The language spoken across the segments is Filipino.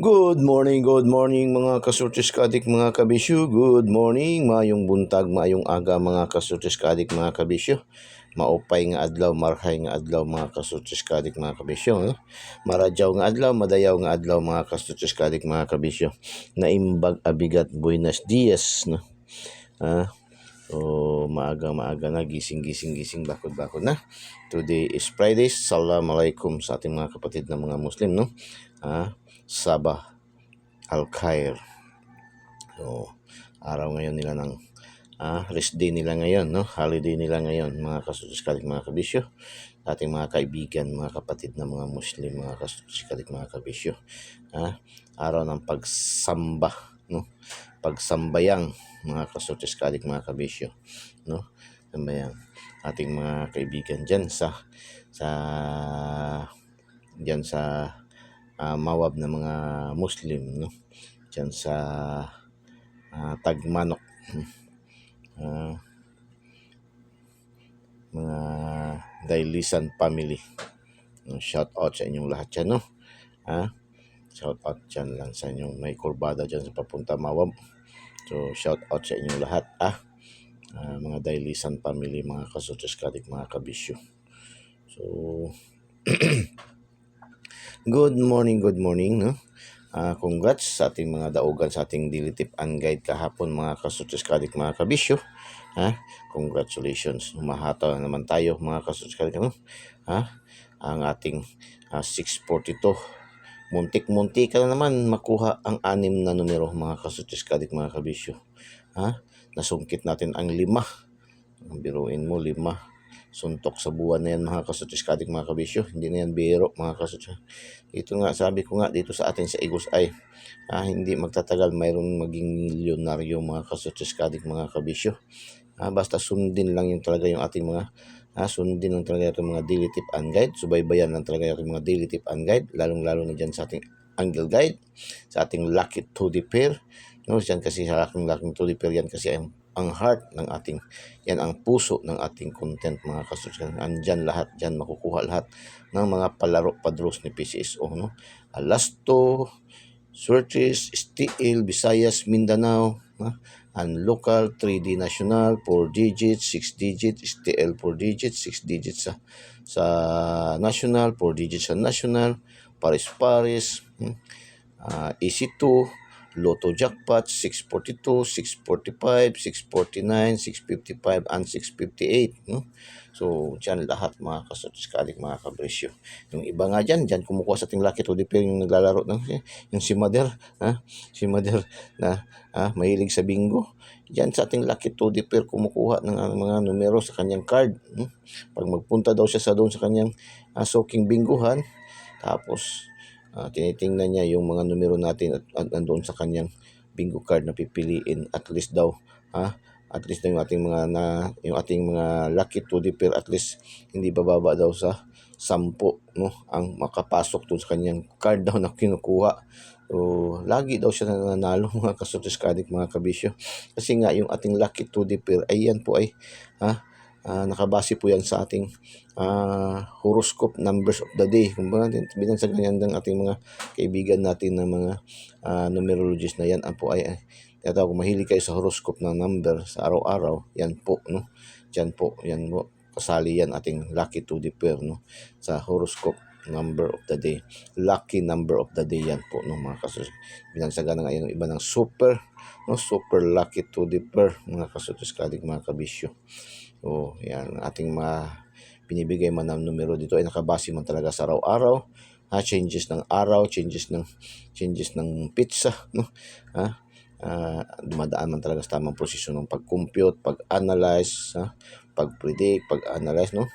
Good morning mga kasurtis kadik mga kabisyo. Good morning, mayong buntag, mayong aga mga kasurtis kadik mga kabisyo. Maupay nga adlaw, marhay nga adlaw mga kasurtis kadik mga kabisyo. Maradyaw nga adlaw, madayaw nga adlaw mga kasurtis kadik mga kabisyo. Naimbag abigat buenos dias. No? Maaga na, gising bakod na. Today is Friday. Assalamualaikum sa ating mga kapatid na mga Muslim, no? Sabah Al-Khair. So, araw ngayon nila ng rest day nila ngayon, no? Holiday nila ngayon, mga kasususkalik, mga kabisyo. Ating mga kaibigan, mga kapatid na mga Muslim, mga kasususkalik, mga kabisyo. Araw ng pagsamba, no? Pagsambayang, mga kasususkalik, mga kabisyo, no? Sambayang ating mga kaibigan diyan sa mawab na mga Muslim, no? Diyan sa Tagmanok, mga Dailisan family. Shout out sa inyong lahat dyan, no? Shout out dyan lang sa inyong may kurbada dyan sa papunta mawab. So shout out sa inyong lahat, mga Dailisan family, mga kasutuskadik, mga kabisyo. So good morning, no? Congrats sa ating mga daugan sa ating daily tip and guide kahapon, mga kasutuskadik, mga kabisyo. Congratulations. Humahataw naman tayo, mga kasutuskadik, no? Ang ating 642. Muntik-muntik ka na naman makuha ang 6 na numero, mga kasutuskadik, mga kabisyo. Nasungkit natin ang 5. Biruin mo, 5. Suntok sa buwan na yan, mga kasutuskadik, mga kabisyo. Hindi na yan biro, mga kasutuskadik. Ito nga, sabi ko nga dito sa atin sa Igos ay hindi magtatagal mayroon maging milyonaryo, mga kasutuskadik, mga kabisyo. Basta sundin lang yung talaga yung ating mga sundin lang talaga yung mga daily tip and guide. Subaybayan lang talaga yung mga daily tip and guide, lalong-lalo na dyan sa ating angle guide, sa ating lucky 2D pair, no? Diyan kasi sa ating lucky 2D pair, yan kasi ang heart ng ating, yan ang puso ng ating content, mga kasutuskadik. Andyan lahat, dyan makukuha lahat ng mga palaro padros ni PCSO, no? Alasto, Suertes, STL, Visayas, Mindanao, and local 3D national 4 digits, 6 digits, STL 4 digits, 6 digits sa national, 4 digits sa national, paris-paris, EC2, Lotto Jackpot, 642, 645, 649, 655, and 658, no? So, dyan lahat, mga kasutuskadik, mga kabresyo. Yung iba nga dyan kumukuha sa ating Lucky 2D pair, yung naglalaro ng yung si Mother, si Mother na mahilig sa bingo. Diyan sa ating Lucky 2D pair kumukuha ng mga numero sa kanyang card. Pag magpunta daw siya doon sa kanyang soking binguhan, tapos tinitingnan niya yung mga numero natin at andoon sa kanyang bingo card na pipiliin, at least daw yung ating mga lucky 2D pair, at least hindi bababa daw sa 10, no, ang makapasok doon sa kanyang card daw na kinukuha. So, lagi daw siya nananalo, mga kasutuskadik, mga kabisyo. Kasi nga yung ating lucky 2D pair ay yan po ay nakabase po yan sa ating horoscope numbers of the day. Kung ba bilang sa ganyan ng ating mga kaibigan natin na mga numerologist na yan po ay kung mahilig kayo sa horoscope na number sa araw-araw, yan po, no? Diyan po, yan po, kasali yan ating lucky 2D pair, no? Sa horoscope number of the day, lucky number of the day, yan po, no, mga kasus. Binansaga na ngayon iba ng super lucky 2D pair, mga kasutuskadik, mga kabisyo. So, yan, ating mga binibigay man ng numero dito ay nakabase man talaga sa araw-araw, changes ng araw, changes ng pizza, no? Dumadaan man talaga sa tamang prosesyo ng pag-compute, pag-analyze, pag-predict, pag-analyze, no?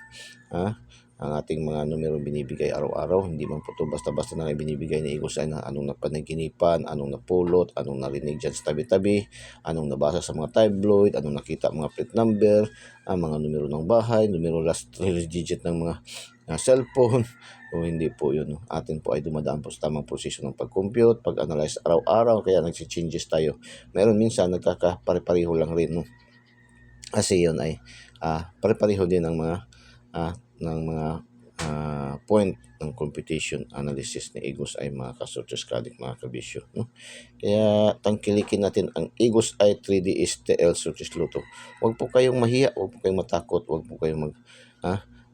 Ang ating mga numero binibigay araw-araw, hindi man po ito basta-basta na binibigay ni Igos ay na anong napanaginipan, anong napulot, anong narinig dyan sa tabi-tabi, anong nabasa sa mga tabloid, anong nakita mga plate number, mga numero ng bahay, numero last 3 digit ng mga cellphone. O hindi po yun, no? Atin po ay dumadaan po sa tamang prosesyo ng pag-compute, pag-analyze araw-araw, kaya nagsi-changes tayo. Meron minsan nagkakapare-pareho lang rin, no? Kasi yun ay pare-pareho din ng mga point ng competition analysis ni Eagles Eye mga kasortes kadik mga kabisyo. No? Kaya tangkilikin natin ang Eagles Eye 3D STL Sortes Loto. Huwag po kayong mahiya, huwag po kayong matakot, huwag po kayong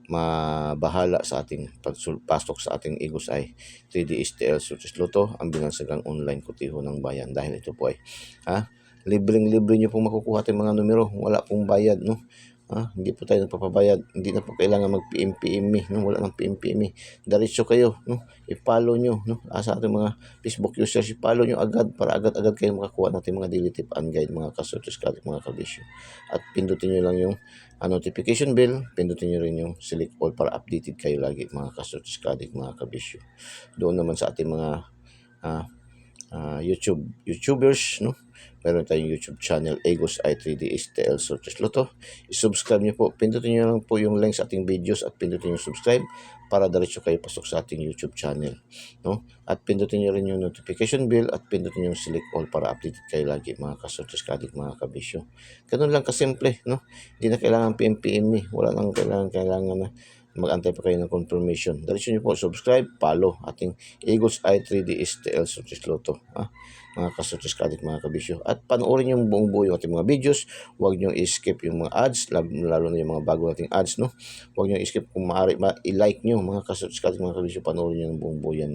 mabahala sa ating pagpasok sa ating Eagles Eye 3D STL Sortes Loto, ang binansagang online kutiho ng bayan. Dahil ito po ay libreng-libre nyo pong makukuha tayong mga numero, wala pong bayad, no? Hindi po tayo nagpapabayad, hindi na po kailangan mag-PM, no? Wala nang PM, diretso kayo, no? I-follow nyo, no? Sa ating mga Facebook users, i-follow nyo agad para agad-agad kayo makakuha natin mga daily tip and guide mga kasortes kadik mga kabisyo. At pindutin nyo lang yung notification bell, pindutin nyo rin yung select all para updated kayo lagi mga kasortes kadik mga kabisyo. Doon naman sa ating mga YouTubers, no? Meron tayong YouTube channel, Eagles Eye 3D STL Sortes Loto. I-subscribe nyo po. Pindutin nyo lang po yung link sa ating videos at pindutin yung subscribe para diretso kayo pasok sa ating YouTube channel. No? At pindutin nyo rin yung notification bell at pindutin yung select all para updated kayo lagi mga kasortes kadik mga kabisyo. Ganun lang kasimple. No? Hindi na kailangan PM. Wala nang kailangan na mag-antay pa kayo ng confirmation. Diretso nyo po, subscribe, follow ating Eagles Eye 3D STL Sortes Loto. Mga kasortes kadik mga kabisyo. At panoorin yung buong buo yung ating mga videos. Huwag nyo i-skip yung mga ads, lalo na yung mga bago nating ads, no? Huwag nyo i-skip, kung maaari, i-like nyo mga kasortes kadik mga kabisyo. Panoorin nyo yung buong buo yan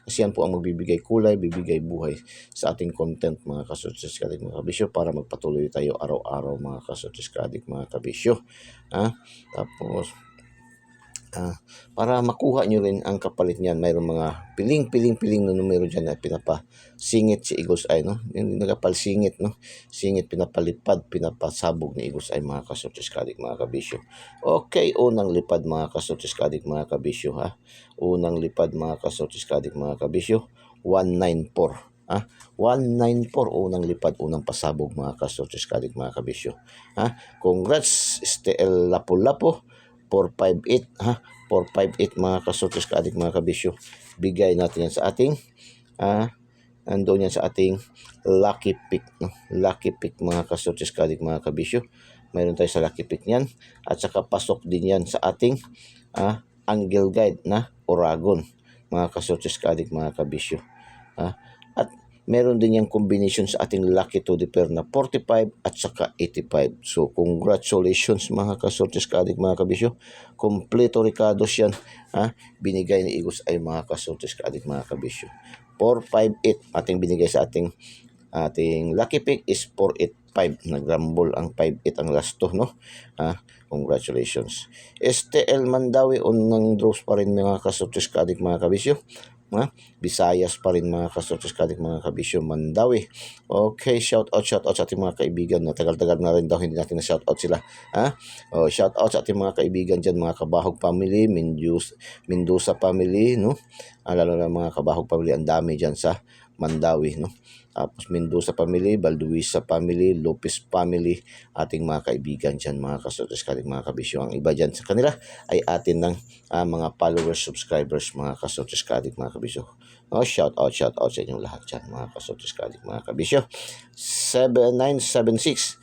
kasi yan po ang magbibigay kulay, bibigay buhay sa ating content mga kasortes kadik mga kabisyo para magpatuloy tayo araw-araw mga kasortes kadik mga kabisyo. Tapos para makuha nyo rin ang kapalit niyan, mayroong mga piling na numero dyan na pinapasingit si Eagles Eye, no? Yung nagapalsingit, no? Singit, pinapalipad, pinapasabog ni Eagles Eye mga kasortes kadik mga kabisyo. Okay, unang lipad mga kasortes kadik mga kabisyo, unang lipad mga kasortes kadik mga kabisyo, 194. 194 unang lipad, unang pasabog mga kasortes kadik mga kabisyo. Congrats STL Lapu-Lapu 458 458 mga kasortes kadik mga kabisyo. Bigay natin yan sa ating nandoon yan sa ating lucky pick, no? Lucky pick mga kasortes kadik mga kabisyo. Mayroon tayo sa lucky pick niyan at saka pasok din yan sa ating angle guide na Oragon mga kasortes kadik mga kabisyo. At meron din yung combination sa ating lucky to the pair na 45 at saka 85. So, congratulations mga kasortes kadik mga kabisyo. Kompleto ricados yan. Binigay ni Eagles ay mga kasortes kadik mga kabisyo. 458 ating binigay sa ating lucky pick is 485. Nagrumble ang 58 ang last to, no? Congratulations. STL Mandawi unang draws pa rin mga kasortes kadik mga kabisyo. Visayas pa rin mga kasortes kadik mga kabisyo, Mandawi. Okay, shout out sa ating mga kaibigan. Tagal-tagal na rin daw hindi natin na shout out sila. Shout out sa ating mga kaibigan dyan, mga Kabahog family, Mendoza family, no? Lalo na mga Kabahog family, ang dami dyan sa Mandawi, no? Tapos Mendoza family, Balduisa family, Lopez family, ating mga kaibigan dyan, mga kasortes kadik mga kabisyo. Ang iba dyan sa kanila ay atin ng mga followers, subscribers, mga kasortes kadik mga kabisyo. Shout out sa inyong lahat dyan, mga kasortes kadik mga kabisyo. 7976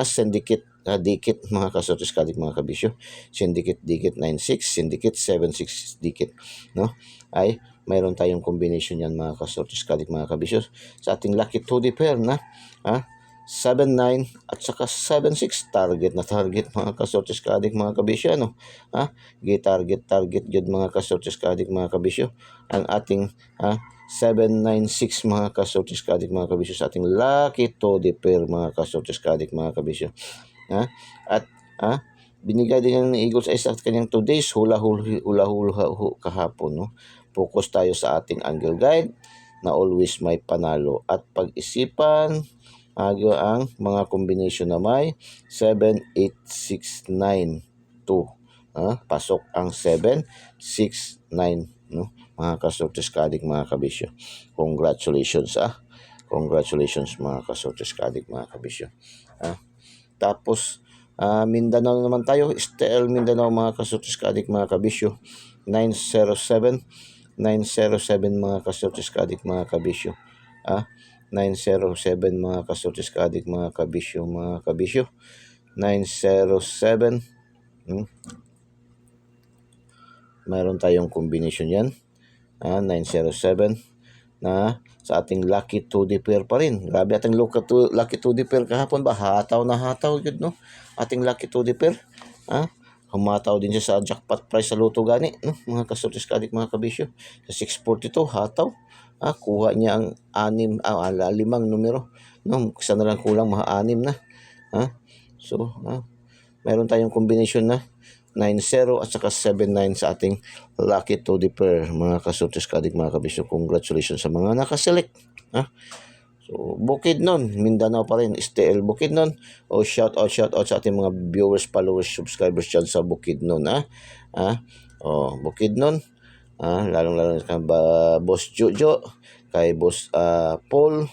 syndicate dikit mga kasortes kadik mga kabisyo. Syndicate dikit 96, syndicate 76 dikit, no? Ay mayroon tayong combination yan mga kasortes kadik mga kabisyo sa ating lucky 2D pair na 79 at saka 76. Target na target mga kasortes kadik mga kabisyo, no? Target yun mga kasortes kadik mga kabisyo. Ang ating 796 mga kasortes kadik mga kabisyo sa ating lucky 2D pair mga kasortes kadik mga kabisyo. At binigay din yan ng Eagles Eye sa kanyang 2 days hula kahapon, no? Focus tayo sa ating angle guide na always may panalo at pag-isipan ang mga combination na may 7, 8, 6, 9, 2. Pasok ang 7, 6, 9, no? Mga kasortes kadik mga kabisyo. Congratulations Congratulations mga kasortes kadik mga kabisyo. Tapos Mindanao naman tayo, STL Mindanao mga kasortes kadik mga kabisyo. 907 mga kasortes kadik mga kabisyo. 907 mga kasortes kadik mga kabisyo, 907 mayroon tayong combination yan. 907 na sa ating lucky 2D pair pa rin. Grabe ating lucky 2D pair kahapon ba? Hataw na hataw yun, no? Ating lucky 2D pair. Humataw din siya sa jackpot price sa Lotto gani, no? Mga kasultis kadik, mga kabisyo. Sa 642, hataw. Kuha niya ang limang numero. No? Isa na lang kulang, mga 6 na. So, mayroon tayong combination na 90 at saka 79 sa ating lucky 2D pair, mga kasultis kadik, mga kabisyo. Congratulations sa mga nakaselect. So, Bukidnon, Mindanao pa rin, STL Bukidnon. Shout out sa ating mga viewers, followers, subscribers dyan sa Bukidnon. Bukidnon. Lalong-lalo kay Boss Jojo, kay Boss Paul,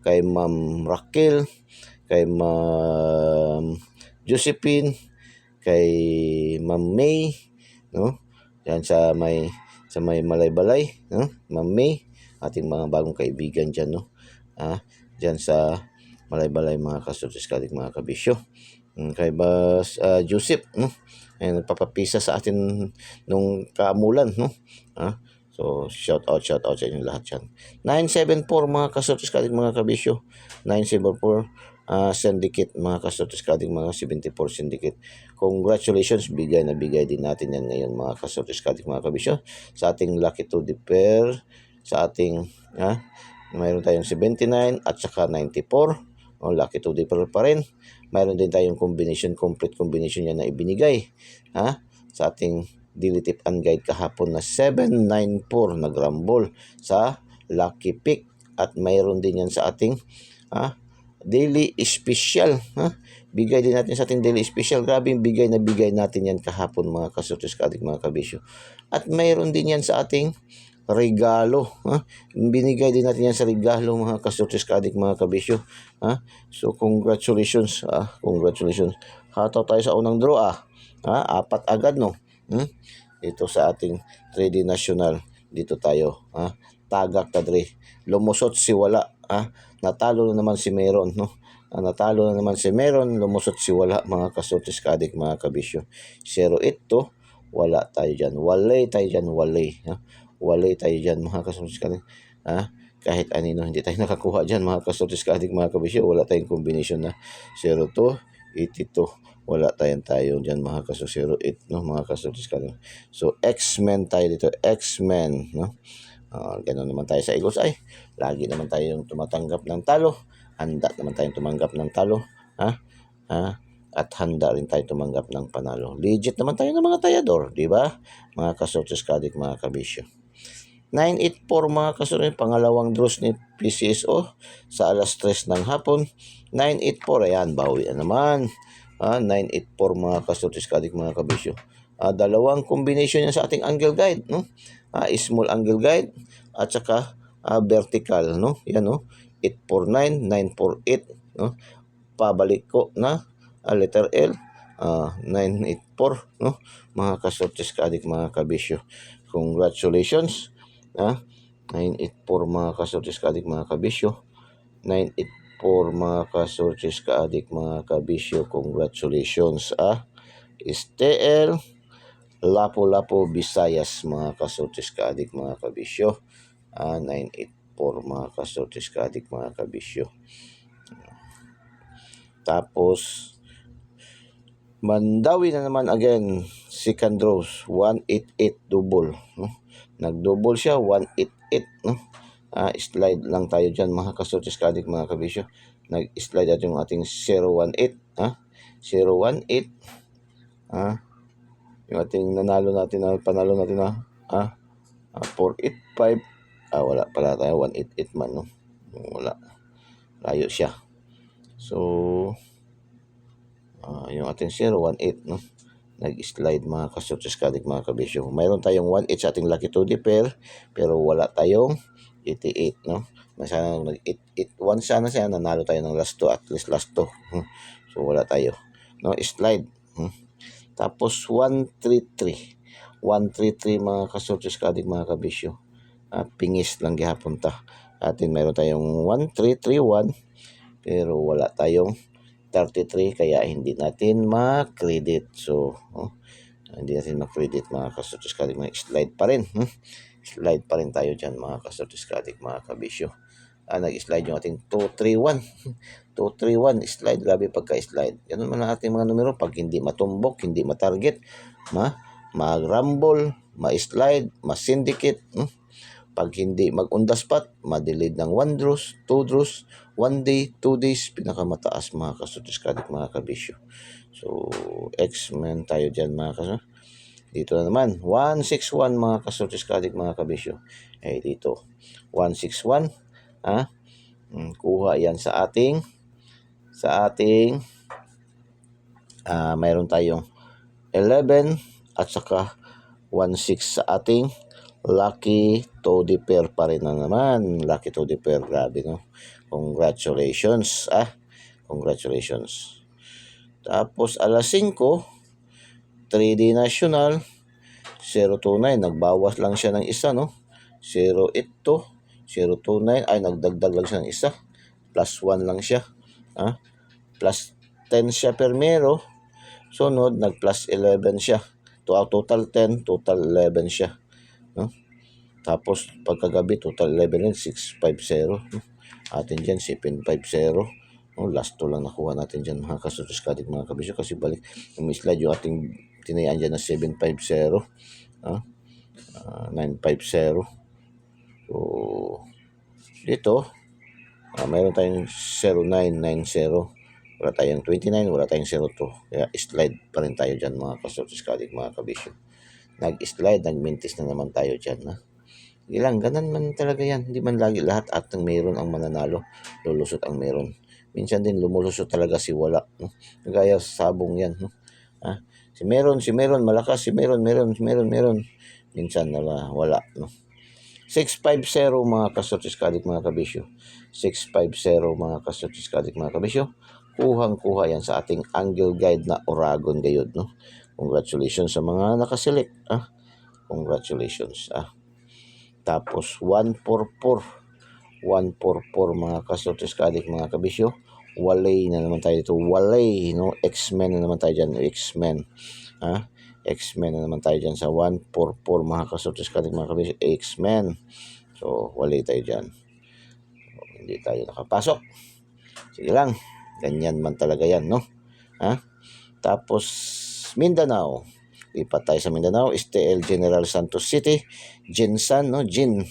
kay Ma'am Raquel, kay Ma'am Josephine, kay Ma'am May, no? Yan sa may Malaybalay, no? Ma'am May, ating mga bagong kaibigan diyan, no? Diyan sa Malaybalay, mga kasultis kadik, mga kabisyo. Kay Boss Joseph, no? Ayun, nagpapapisa sa atin nung kaamulan, no? So, shout out sa inyo lahat yan. 974, mga kasultis kadik, mga kabisyo. 974, syndicate, mga kasultis kadik, mga 74 syndicate. Congratulations, bigay na bigay din natin yan ngayon, mga kasultis kadik, mga kabisyo. Sa ating lucky 2D pair, sa ating, mayroon tayong 79 at saka 94. Lucky 2D pair pa rin. Mayroon din tayong combination, complete combination yan na ibinigay. Sa ating daily tip and guide kahapon na 794 na grambol sa lucky pick. At mayroon din yan sa ating daily special. Bigay din natin sa ating daily special. Grabe yung bigay na bigay natin yan kahapon, mga kasultis kadik, mga kabisyo. At mayroon din yan sa ating regalo. Binigay din natin yan sa regalo, mga kasultis kadik, mga kabisyo. So, congratulations. Congratulations. Hataw tayo sa unang draw. 4 agad, no? Dito sa ating 3D National. Dito tayo. Tagak tadre. Lumusot si wala. Natalo na naman si Meron, no? Natalo na naman si Meron. Lumusot si wala, mga kasultis kadik, mga kabisyo. 08 to. Wala tayo dyan. Walay tayo dyan. Walay tayo dyan, mga kasultis kadik. Kahit anino, hindi tayo nakakuha dyan, mga kasultis kadik, mga kabisyo. Wala tayong combination na 02, 82. Wala tayo dyan, mga kasultis 08, no? Mga kasultis kadik. So, X-Men tayo dito. X-Men, no? Ganun naman tayo sa Eagles. Lagi naman tayong tumatanggap ng talo. Handa naman tayong tumanggap ng talo. At handa rin tayo tumanggap ng panalo. Legit naman tayo ng mga tayador, di ba? Mga kasultis kadik, mga kabisyo. 984, mga kasultis, pangalawang draws ni PCSO sa alas 3 ng hapon. 984, ayan, bawi naman. 984, mga kasultis kadik, mga kabisyo. Dalawang combination yan sa ating angle guide, no? Small angle guide at saka vertical, no? Yan, no? 849, 948, no? Pabalik ko na letter L, 984, no? Mga kasultis kadik, mga kabisyo. Congratulations. 984, mga kasultis kadik, mga kabisyo. 984, mga kasultis kadik, mga kabisyo. Congratulations. STL Lapu-Lapu, Visayas, mga kasultis kadik, mga kabisyo. 984, mga kasultis kadik, mga kabisyo. Tapos Mandawi na naman again, second draws, 188 double, no? Nag-double siya, 188, no? Slide lang tayo dyan, mga kasultis kadik, mga kabisyo. Nag-slide at yung ating 018, 018, yung ating panalo natin na 485, wala pala tayo, 188 man, no? Wala, layo siya. So, yung ating 018, no? Nag-slide, mga kasultis kadik, mga kabisyo. Mayroon tayong 18 sa ating lucky 2D pair, pero wala tayong 88, no? Sana nag-881 sana siya, nanalo tayo ng last 2, at least last 2. So, wala tayo, no? Slide. Tapos 133, mga kasultis kadik, mga kabisyo. Pingis lang gihapon ta. Atin mayroon tayong 1331, pero wala tayong 33, kaya hindi natin ma-credit. So, Hindi natin ma-credit mga kasotiskadik, mga slide pa rin. Slide pa rin tayo dyan mga kasotiskadik, mga kabisyo. Nag-slide yung ating 231. 231 slide, grabe pagka-slide. Ganun man ang ating mga numero. Pag hindi matumbok, hindi matarget, mag-rumble, ma-slide, ma-syndicate. Pag hindi mag-on-the-spot, ma-delayed ng 1 draws, 2 draws, 1 day, 2 days, pinakamataas mga kasotiskadik, mga kabisyo. So, X-Men tayo dyan mga kabisyo. Dito na naman, 161 mga kasotiskadik, mga kabisyo. Dito, 161. Kuha yan sa ating mayroon tayong 11 at saka 16 sa ating lucky to the pair pa rin na naman. Lucky to the pair, grabe no. Congratulations. Congratulations. Tapos alas 5, 3D National 029, nagbawas lang siya ng isa no. 082, 029, nagdagdag lang siya ng isa. Plus 1 lang siya. Plus 10 siya permero. Sunod, nag-plus 11 siya. Total 10, total 11 siya. Tapos, pagkagabi, total 11 rin, 650. Atin dyan, 750. Last 2 lang nakuha natin dyan, mga kasotiskadik, mga kabisyo. Kasi balik, slide yung ating tinayaan dyan na 750. 950. So, dito, mayroon tayong 0990. Wala tayong 29, wala tayong 02. Kaya slide pa rin tayo dyan, mga kasotiskadik, mga kabisyo. Nag-slide, nag-mintis na naman tayo dyan. Ilang, ganun man talaga yan. Hindi man lagi lahat at ng mayroon ang mananalo. Lulusot ang mayroon. Minsan din lumulusot talaga si wala. Kagaya sa sabong yan. Si meron, malakas. Si meron. Minsan wala. 650 mga kasotiskadik, mga kabisyo. 650 mga kasotiskadik, mga kabisyo. Kuhang-kuha yan sa ating angle guide na Oragon gayod. Congratulations sa mga nakaselect. Congratulations. Tapos 144. 144 mga kasotiskadik, mga kabisyo. Walay na naman tayo dito. Walay, no? X-Men na naman tayo dyan. X-Men. X-Men na naman tayo dyan sa 144 mga kasotiskadik, mga kabisyo. X-Men. So, walay tayo dyan. So, hindi tayo nakapasok. Sige lang. Ganyan man talaga yan, no? Tapos, Mindanao. Lipat tayo sa Mindanao. STL General Santos City. Jinsan, no? Jin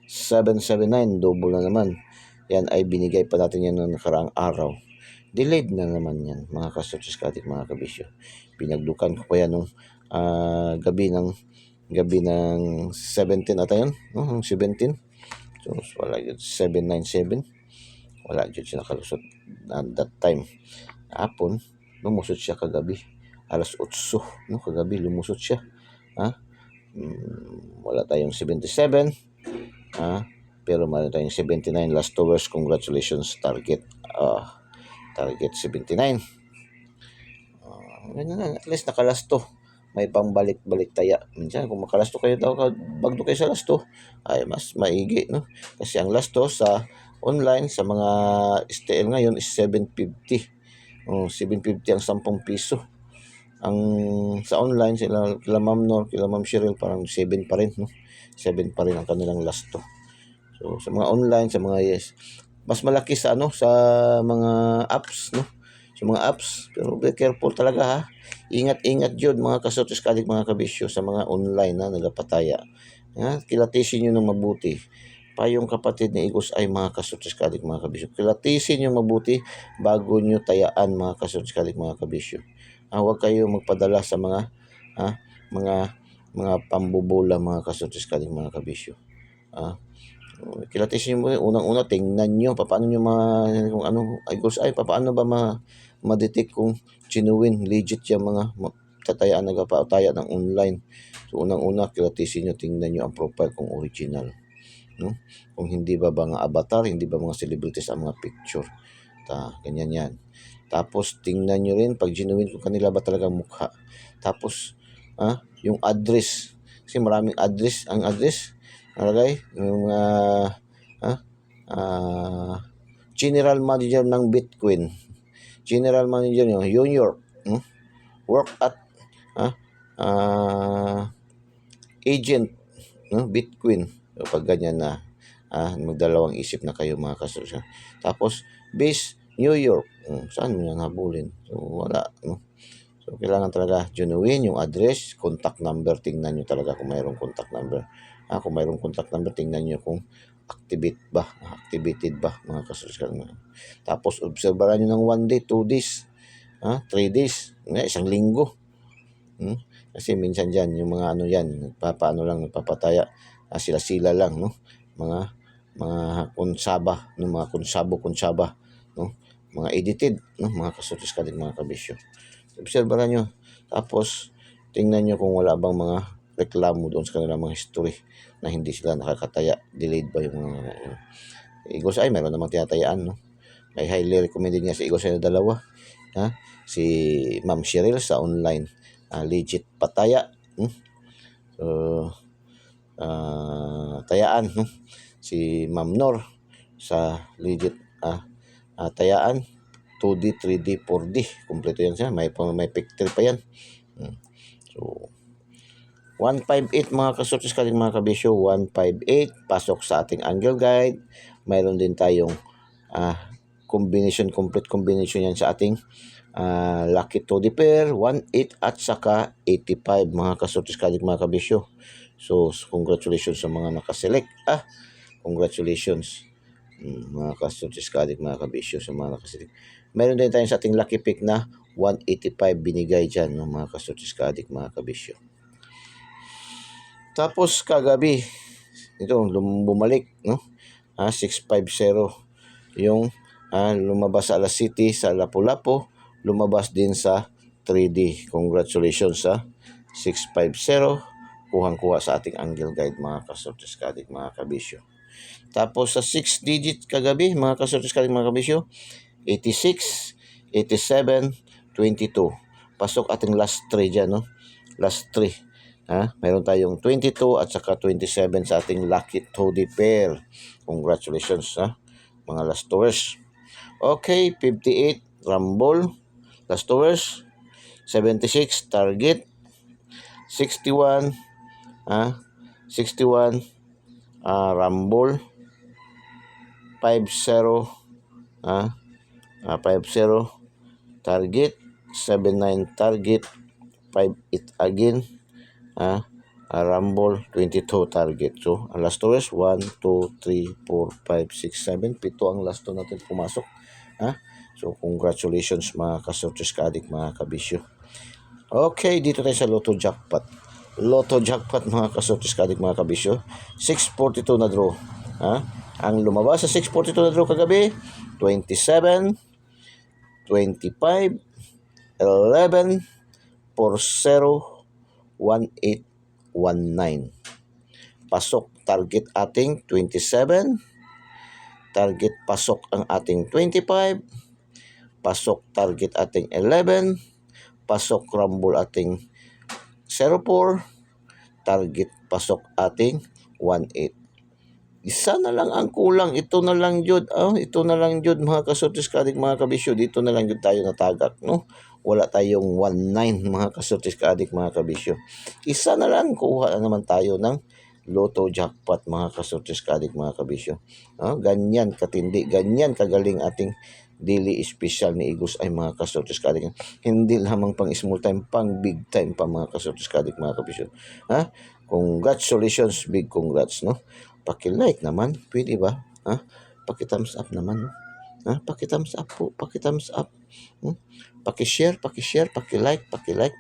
779. Double na naman. Yan ay binigay pa natin yan noong nakaraang araw. Delayed na naman yan, mga kasotiskadik, mga kabisyo. Pinagdukan ko pa yan nung gabi ng 17 ata yun, no? 17. So, wala yun, 797. Wala yun siya nakalusot at that time. Hapon, lumusot siya kagabi. Alas 8, no? Kagabi, lumusot siya. Wala tayong 77. Pero meron tayong 79 last hours. Congratulations, target. Target 79. At least nakalasto. May pambalik-balik taya. Minsan kung makalasto kayo daw, bagdo kayo sa lasto, ay mas maigi, no? Kasi ang lasto sa online sa mga STL ngayon is 750. 750 ang 10 piso. Ang sa online kila Ma'am Nor, kila Ma'am Cheryl, parang 7 pa rin, no? 7 pa rin ang kanilang lasto. So sa mga online, sa mga mas malaki sa sa mga apps, no? Sa mga apps, pero be careful talaga, ha. Ingat-ingat jud, mga kasotiskadik, mga kabisyo, sa mga online na nagapataya. Kilatisin nyo ng mabuti. Payong kapatid ni Igos ay, mga kasotiskadik, mga kabisyo. Kilatisin nyo mabuti bago nyo tayaan, mga kasotiskadik, mga kabisyo. Huwag kayo magpadala sa mga mga pambubula, mga kasotiskadik, mga kabisyo. Kilatisin mo, unang-una tingnan nyo paano nyo kung ano Igos ay paano ba ma-detect kung genuine, legit yung mga tatayaan, nagpapataya ng online. So unang-una, kilatisin nyo, tingnan nyo ang profile kung original, no? Kung hindi ba mga avatar, hindi ba mga celebrities ang mga picture. Ganyan yan. Tapos tingnan nyo rin pag genuine kung kanila ba talagang mukha. Tapos yung address, kasi maraming address, ang address nalagay yung general manager ng Bitcoin, general manager nyo, New York, work at agent, no? Bitcoin. So, pag ganyan na, magdalawang isip na kayo mga kasosyo. Tapos, base New York. Saan mo yan habulin? So, wala. No? So, kailangan talaga genuine yung address, contact number. Tingnan nyo talaga kung mayroong contact number. Kung mayroong contact number, tingnan nyo kung activated ba mga kasosyo. Tapos, obserbahan nyo ng 1 day, 2 days, 3 days, isang linggo. Kasi minsan dyan, yung mga ano yan, nagpapataya, sila-sila lang, no? Mga konsaba, no? Mga konsaba, no? Mga edited, no? Mga kasutis ka din, mga kabisyo. Obserbahan nyo. Tapos, tingnan nyo kung wala bang mga reklamo doon sa kanilang mga history na hindi sila nakakataya, delayed ba yung mga Eagles Eye, meron namang tinatayaan, no? May highly recommended nga sa Eagles Eye na dalawa, si Ma'am Cheryl sa online, legit pataya. So, tayaan, no? Si Ma'am Nor sa legit tayaan, 2D, 3D, 4D, kumpleto yan siya, may picture pa yan. So, 158 mga kasortis ka din mga kabisyo, 158, pasok sa ating angle guide. Mayroon din tayong complete combination yan sa ating lucky 2D pair, 1-8 at saka 85 mga kasortis ka din mga kabisyo. So, congratulations sa mga nakaselect. Congratulations mga kasortis ka din mga kabisyo sa mga nakaselect. Mayroon din tayo sa ating lucky pick na 185 binigay dyan, no, mga kasortis ka din mga kabisyo. Tapos kagabi, ito bumalik, no? 650 yung lumabas sa Alas City sa Lapu-Lapu, lumabas din sa 3D. Congratulations sa 650, kuhang-kuha sa ating angle guide mga kasortis ka din mga kabisyo. Tapos sa 6 digit kagabi mga kasortis ka din mga kabisyo, 86, 87, 22. Pasok ating last 3 dyan, no? Last 3. Mayroon tayong 22 at saka 27 sa ating lucky 2D pair. Congratulations, mga last tours. Okay, 58 Rumble, last tours. 76 Target. 61 Rumble. 50 50 Target. 79 Target. 58 again, Rumble, 22 target. So, ang last 2 is 1, 2, 3, 4, 5, 6, 7. 7 ang last 2 natin pumasok. So, congratulations mga kasortis ka-addict, mga kabisyo. Okay, dito tayo sa Lotto Jackpot. Lotto Jackpot mga kasortis ka-addict, mga kabisyo. 642 na draw. Ang lumabas sa 642 na draw kagabi, 27, 25, 11, 40, 1819. Pasok target ating 27. Target pasok ang ating 25. Pasok target ating 11. Pasok rumble ating 04. Target pasok ating 18. Isa na lang ang kulang. Ito na lang jud. Ito na lang jud mga kasortis ka-addict, mga kabisyo. Dito na lang jud tayo natagak, no? Wala tayong 19 mga kasortis ka-addict, mga kabisyo. Isa na lang, kuha na naman tayo ng Lotto Jackpot mga kasortis ka-addict, mga kabisyo. Ganyan katindi, ganyan kagaling ating daily special ni Eagles ay mga kasortis ka-addict. Hindi lamang pang small time, pang big time pa mga kasortis ka-addict, mga kabisyo. Congratulations, big congrats, no? Paki-like naman, pwede ba? Paki-thumbs up naman, no? Paki-thumbs up po, paki-thumbs up. Paki-share, paki-like,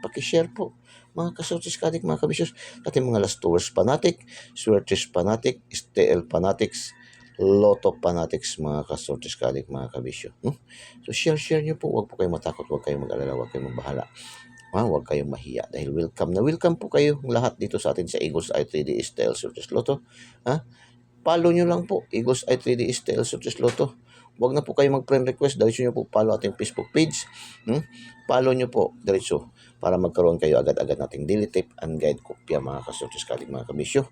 paki-share po. Mga kasortis ka-addict, mga kabisyos, ating mga last tours fanatic, Swertres fanatic, STL fanatics, Lotto fanatics, mga kasortis ka-addict, mga kabisyo. So share nyo po, huwag po kayong matakot, huwag kayong mag-alala, huwag kayong mabahala. Huwag kayong mahiya dahil welcome po kayo lahat dito sa atin sa Eagles Eye 3D STL Swertres Lotto. Follow nyo lang po Eagles Eye 3D STL Swertres Lotto. Huwag na po kayo mag-friend request, diretso nyo po follow ating Facebook page. Follow nyo po diretso para magkaroon kayo agad-agad nating daily tip and guide kopya, mga kasortis ka-addict, mga kabisyo.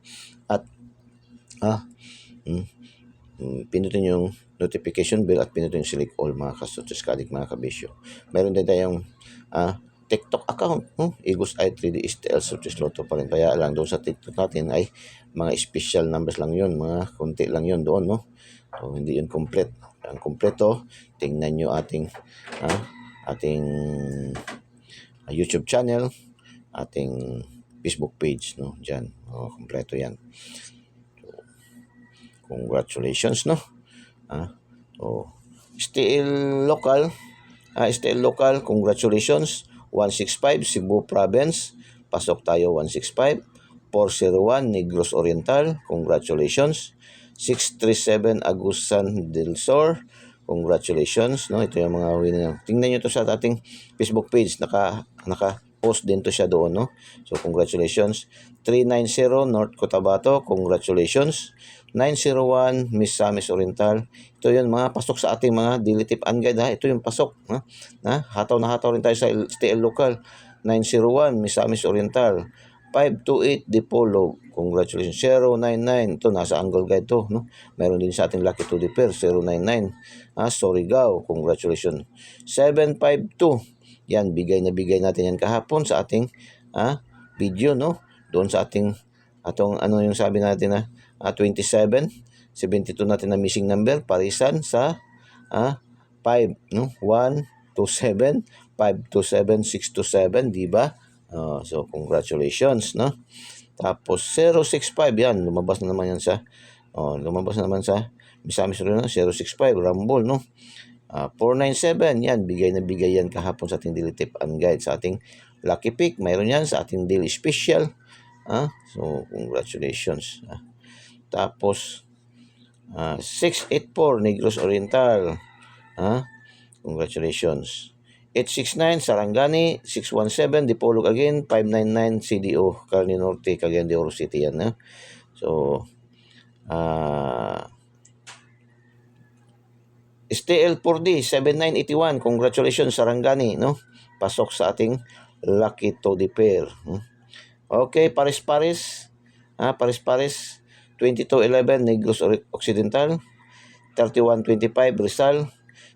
At pinutin yung notification bell at pinutin yung select all, mga kasortis ka-addict, mga kabisyo. Meron din tayong TikTok account, Eagles Eye 3D STL Success Lotto pa rin. Kaya lang doon sa TikTok natin ay mga special numbers lang yun, mga konti lang yun doon, no? So, hindi yun complete. Ang kompleto, tingnan nyo ating YouTube channel, ating Facebook page, no? Diyan. Kompleto yan. So, congratulations, no? So, STL local, congratulations. 165 Cebu Province, pasok tayo 165. 401 Negros Oriental, congratulations. 637 Agusan del Sur, congratulations, no? Ito yung mga winner. Tingnan niyo to sa ating Facebook page, naka-post din to siya doon, no? So congratulations. 390 North Cotabato, congratulations. 901 Misamis Oriental. Ito yun, mga pasok sa ating mga daily tip and guide, ha. Ito yung pasok, ha? Hataw na hataw rin tayo sa STL local. 901 Misamis Oriental. 528 Dipolo, congratulations. 099, ito nasa Angle Guide to, no? Meron din sa ating Lucky to the Pair, 099. Surigao, congratulations. 752, yan, bigay natin yan kahapon sa ating video, no? Doon sa ating ano yung sabi natin 27, 72 natin na missing number, parisan sa 5, no? 127, 527, 627, di ba? So congratulations, no? Tapos 065, yan, lumabas na naman sa Misamis rin, 065 Rumble, no? 497, yan, bigay yan kahapon sa ating daily tip and guide. Sa ating Lucky Pick, mayroon yan sa ating daily special. So congratulations. Tapos 684 Negros Oriental, congratulations. 869 Sarangani, 617 Dipolog again, 599 CDO Carne Norte, Cagayan de Oro City yan. So STL 4D 7981, congratulations Sarangani, no? Pasok sa ating Lucky to the Pair. Okay, pares-pares. Pares-pares 2211 Negros Occidental, 3125 Rizal,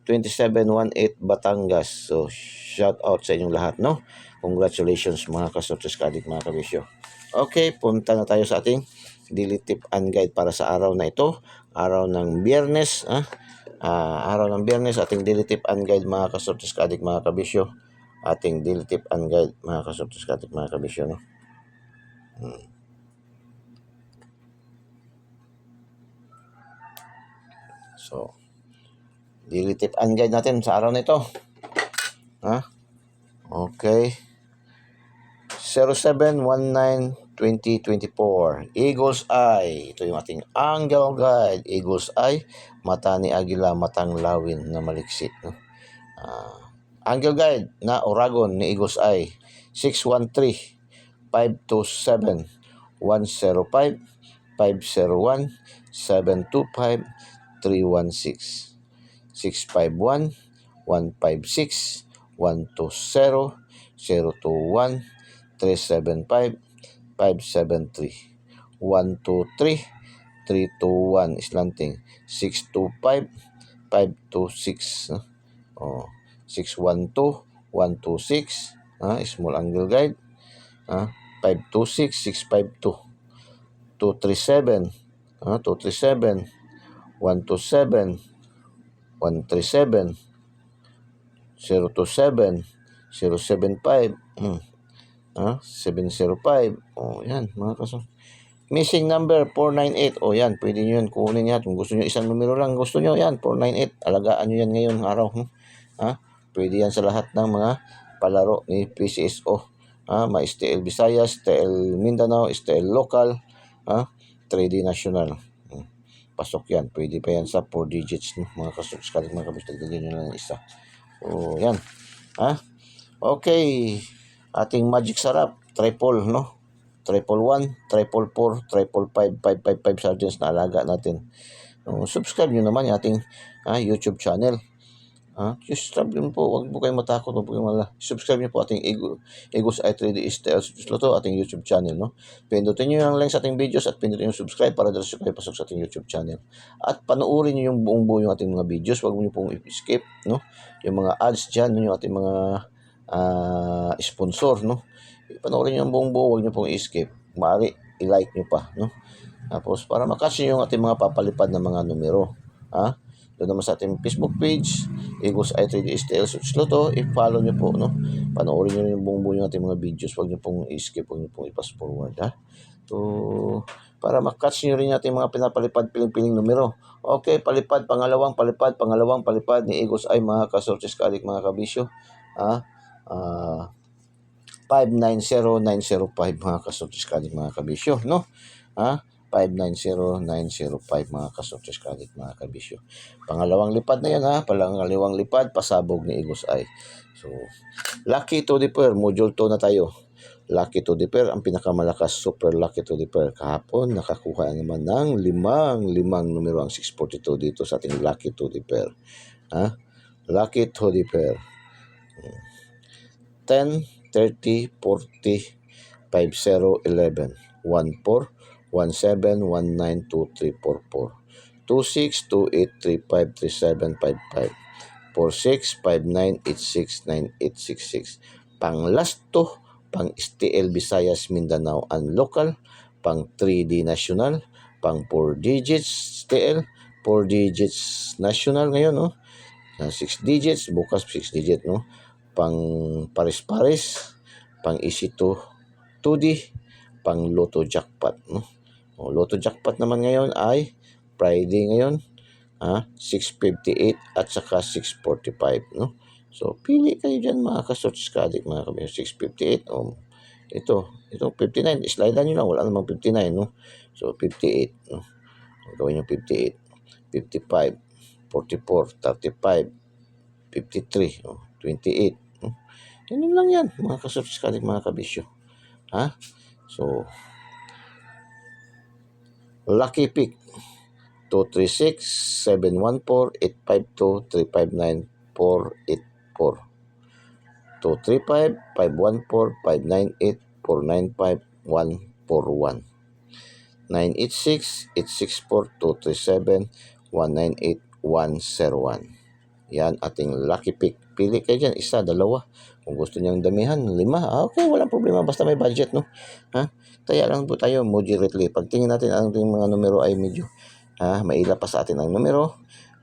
2718 Batangas. So, shout out sa inyong lahat, no? Congratulations mga ka-Success Addict, mga kabisyo. Okay, punta na tayo sa ating daily tip and guide para sa araw na ito. Araw ng Biyernes, ating daily tip and guide, mga ka-Success Addict, mga kabisyo. Ating daily tip and guide, mga ka-Success Addict, mga kabisyo, no? So, daily tip and guide natin sa araw na ito. Okay. 07/19/2024. Eagles Eye. Ito yung ating Angle Guide. Eagles Eye. Mata ni Agila, matang lawin na maliksik, no? Angle Guide na Oragon ni Eagles Eye. 613-527-105, 501-725-316, 651-156-120-021-375-573-123-321 islanting 625-526, 612-126, small angle guide, 526-652, 237, 127, 137, 027, 075, 705. Yan, mga kaso. Missing number 498. Yan, pwede nyo yan kunin yan. Kung gusto nyo isang numero lang, gusto nyo yan, 498. Alagaan nyo yan ngayon araw. Pwede yan sa lahat ng mga palaro ni PCSO. STL Visayas, STL Mindanao, STL Local, 3D National. Pasok yan. Pwede pa yan sa 4 digits, no? Mga kasubscribe, mga kabistag, nyo lang isa. So, yan. Okay. Ating magic sarap, triple, no? 111, 444, 555, 555 sergeants na alaga natin. Subscribe nyo naman yung ating YouTube channel. Subscribe nyo po. Huwag po kayong matakot. Huwag po kayong subscribe nyo po ating Eagles Eye 3D STL Success Lotto, ating YouTube channel, no? Pindutin nyo yung link sa ating videos at pindutin nyo subscribe para diretso kayo pasok sa ating YouTube channel. At panoorin nyo yung buong buo yung ating mga videos. Huwag nyo pong i-skip, no? Yung mga ads dyan, yung ating mga sponsor, no? Panoorin niyo ang buong buo, huwag niyo pong i-skip. Maaari i-like niyo pa, no? Tapos para makatch niyo yung ating mga papalipad na mga numero, ha? Doon naman sa ating Facebook page, Eagles Eye 3D STL Sloto, i-follow niyo po, no? Panoorin niyo yung buong buo yung ating mga videos, huwag niyo pong i-skip, huwag niyo pong i-pass forward, ha? So, para makatch nyo rin natin mga pinapalipad piling-piling numero. Okay, pangalawang palipad ni Eagles ay mga kasortes kalik mga kabisyo. 590905 mga kasortes kalik mga kabisyo, no? 590905 mga kasortes kalik mga kabisyo. Pangalawang lipad na yan, pangalawang lipad, pasabog ni Eagles ay. So, lucky to the pair, module 2 na tayo. Lucky to the pair, ang pinakamalakas, super lucky to the pair. Kahapon, nakakuha naman ng limang numero ang 642 dito sa ating lucky to the pair. Lucky to the pair. 10, 30, 40, 50, 11, 14, 17, 19, 23, 44, 26, 28, 35, 37, 55, 46, 59, 86, 98, 66. Pang last to, pang STL Visayas Mindanao and local, pang 3D national, pang 4 digits STL, 4 digits national ngayon, no? 6 digits, bukas 6 digit, no? Pang paris-paris, pang easy to 2D, pang Lotto jackpot, no? Lotto jackpot naman ngayon ay Friday ngayon, 658 at saka 645, no? So, pili kayo dyan mga ka-search kadik, mga kabisyo. 658, ito 59, slide nyo lang, wala namang 59, no? So, 58, no? Gawin nyo 58, 55, 44, 35, 53, 28, no? Yan lang yan, mga ka-search kadik, mga kabisyo. So, lucky pick, 236, 714, 852, 359, 484. 235, 514, 598, 495, 141. 986, 864, 237, 198, 101. Yan ating lucky pick. Pili kayo dyan, isa, dalawa. Kung gusto niyang damihan, 5. Okay, walang problema. Basta may budget, no? Kaya lang po tayo, moderately. Pagtingin natin ang ating mga numero ay medyo maila pa sa atin ang numero.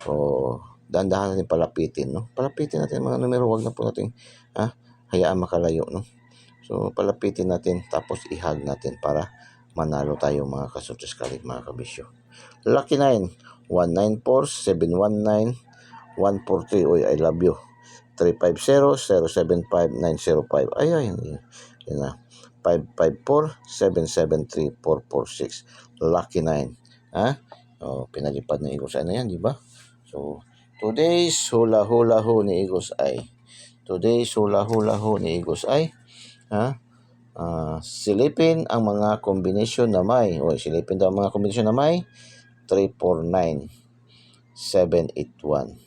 O, dahan-dahan natin palapitin, no? Palapitin natin ang mga numero. Huwag na po natin, hayaan makalayo, no? So, palapitin natin, tapos ihag natin para manalo tayo mga kasortes kalik, mga kabisyo. Lucky 9, 194, 719, 143. Oy, I love you. 350, 075, 905. Ay, yan na. 554, 773, 446. Lucky 9. Pinalipad ng Eagles Eye na yan, di ba? So, today's hula-hula ho ni Eagles Eye. Today's hula-hula ho ni Eagles Eye. Silipin ang mga kombinasyon na may. Silipin daw ang mga kombinasyon na may 349, 781.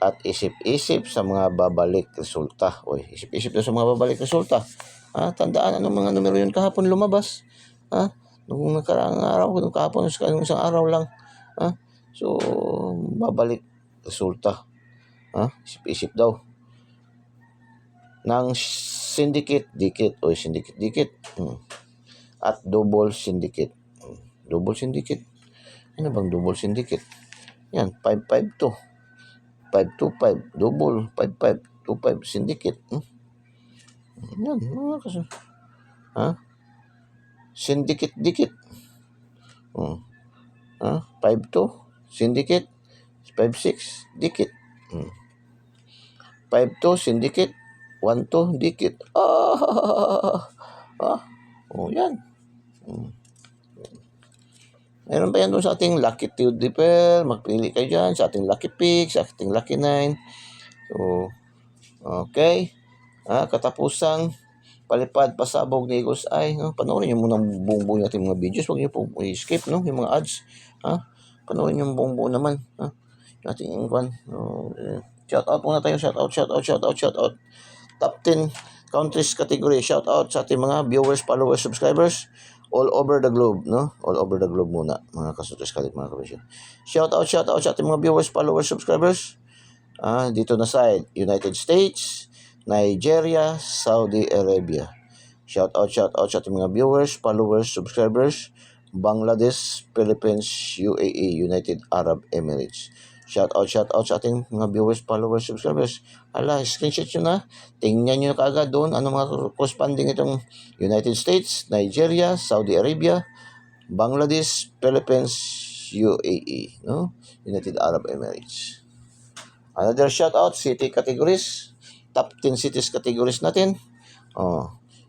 At isip-isip sa mga babalik resulta. Isip-isip na sa mga babalik resulta. Tandaan anong mga numero yun kahapon lumabas. Nung nakaraang araw, nung kahapon, nung isang araw lang. So, babalik resulta. Isip-isip daw. Ng syndicate, dikit. Syndicate, dikit. At double syndicate. Double syndicate. Ano bang double syndicate? Yan, 552. 525, double, 5525, syndicate. Yan, mga kaso. Syndicate, dikit. 52, syndicate. 56, dikit. 52, syndicate. 12, dikit. Yan. Meron pa yan doon sa ating lucky to the pair. Magpili kayo dyan sa ating lucky pick, sa ating lucky 9. So, okay. Katapusang palipad, pasabog ni Eagles Eye. Panoorin nyo muna buong buo natin mga videos. Huwag nyo po i-skip, no? Yung mga ads. Panoorin nyo buong buo naman. Ating inkwan. Shout out muna tayo. Shout out. Top 10 countries category. Shout out sa ating mga viewers, followers, subscribers. All over the globe, no? All over the globe muna, mga kasotes kalik, mga kabisyo. Shout out sa ating mga viewers, followers, subscribers. Dito na side, United States, Nigeria, Saudi Arabia. Shout out sa ating mga viewers, followers, subscribers, Bangladesh, Philippines, UAE, United Arab Emirates. Shout out sa ating mga viewers, followers, subscribers. Hala, screenshot nyo na. Tingnan nyo kaagad doon ano mga corresponding itong United States, Nigeria, Saudi Arabia, Bangladesh, Philippines, UAE, no? United Arab Emirates. Another shout out, city categories. Top 10 cities categories natin.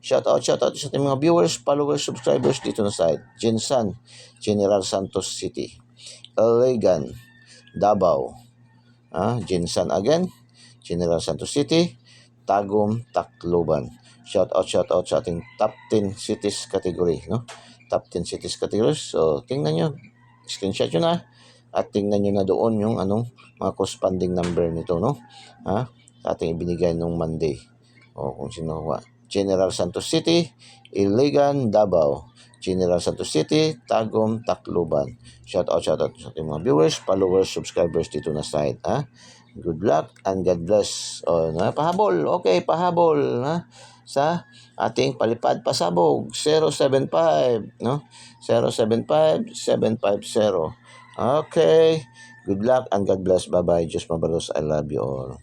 Shout out sa ating mga viewers, followers, subscribers dito na site. Jinsan, General Santos City. Iligan, Davao. Jinsan again, General Santos City. Tagum, Tacloban. Shout out sa ating top 10 cities category, no? Top 10 cities categories. So, tingnan nyo. Screenshot nyo na. At tingnan nyo na doon yung mga corresponding number nito, no? Ating ibinigay nung Monday. Kung sino kuha. General Santos City, Iligan, Davao. General Santos City, Tagum, Tacloban. Shout out sa ating mga viewers, followers, subscribers dito na site. Good luck and God bless. Pahabol. Okay, pahabol. Sa ating palipad pasabog 075, no? 075-750. Okay. Good luck and God bless. Bye-bye. Diyos mabalos. I love you all.